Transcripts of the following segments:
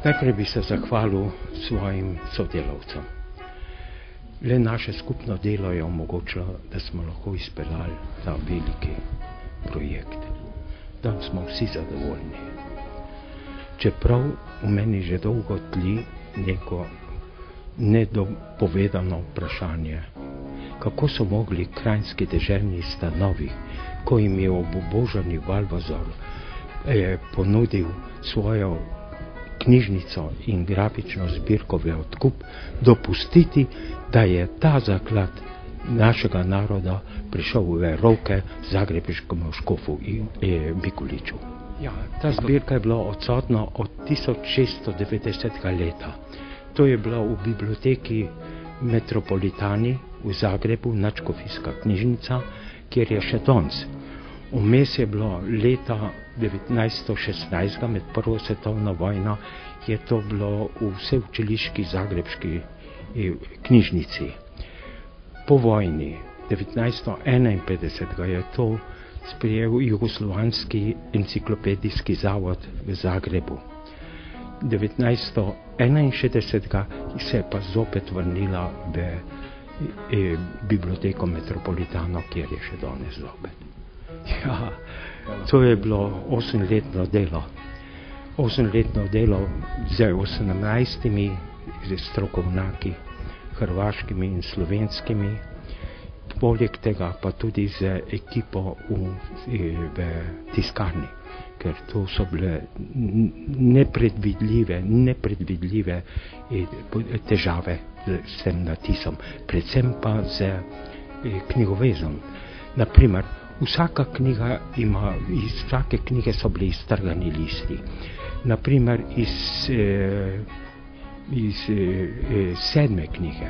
Najprej bi se zahvalil svojim sodelavcem. Le naše skupno delo je omogočilo, da smo lahko izpeljali ta veliki projekt. Da smo vsi zadovoljni. Čeprav v meni že dolgo tli neko nedopovedano vprašanje, kako so mogli kranjski deželni stanovi, ko jim je obubožani Valvazor ponudil svojo knjižnico in grafično zbirko v odkup, dopustiti, da je ta zaklad našega naroda prišel v roke zagrebškemu škofu Mikuliču. Ja, ta zbirka je bila odsotna od 1690. leta. To je bila v biblioteki Metropolitani v Zagrebu, nadškofijska knjižnica, kjer je še danes. Vmes je bilo leta 1916, med prvo svetovno vojno, je to bilo v vseučiliški zagrebški knjižnici. Po vojni, 1951, je to sprejel Jugoslovanski enciklopedijski zavod v Zagrebu. 1961 se je pa zopet vrnila v biblioteko Metropolitano, kjer je še danes zopet. Ja, to je bilo 8-letno delo. 8-letno delo z 18 strokovnjaki, hrvaškimi in slovenskimi, poleg tega pa tudi z ekipo v tiskarni, ker to so bile nepredvidljive težave s tem natisom, predvsem pa z knjigovezom. Naprimer, vsaka knjiga ima, iz vsake knjige so bili iztrgani listi. Naprimer, iz 7. knjige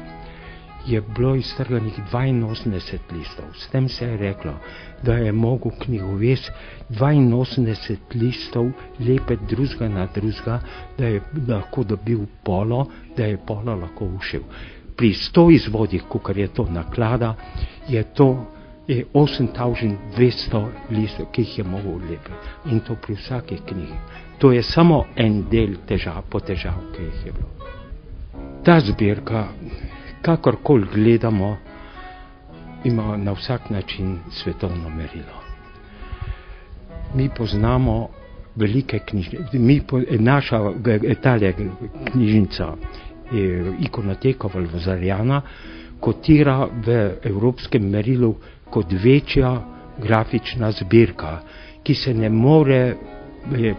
je bilo iztrganih 82 listov. S tem se je reklo, da je mogel knjigovez 82 listov lepet drugega na drugega, da je lahko dobil polo, da je polo lahko ušel. Pri 100 izvodih, kakor je to naklada, je to 8200 listov, ki jih je mogel lepiti. In to pri vsaki knjigi. To je samo en del težav, ki jih je bilo. Ta zbirka, kakorkoli gledamo, ima na vsak način svetovno merilo. Mi poznamo velike knjižnice, naša knjižnica, ikonoteka Valvazarjana, kotira v evropskem merilu kot večja grafična zbirka, ki se ne more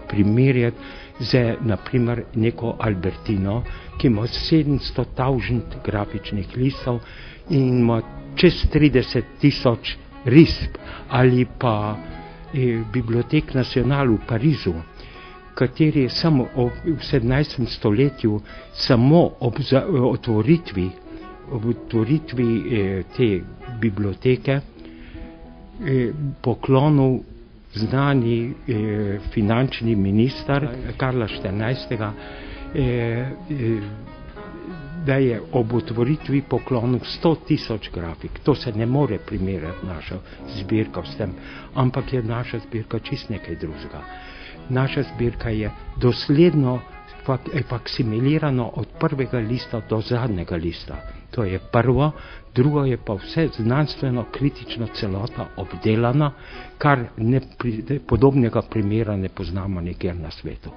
primerjati z, naprimer, neko Albertino, ki ima 700 000 grafičnih listov in ima čez 30 000 risb, ali pa Bibliotek Nacional v Parizu, kateri je samo v 17. stoletju samo ob otvoritvi te biblioteke poklonil znani finančni minister Karla XIV, da je ob otvoritvi poklonil 100 000 grafik. To se ne more primerjati naša zbirka s tem, ampak je naša zbirka čist nekaj drugega. Naša zbirka je dosledno faksimilirano od prvega lista do zadnjega lista. To je prvo, drugo je pa vse znanstveno-kritično celota obdelana, kar podobnega primera ne poznamo nikjer na svetu.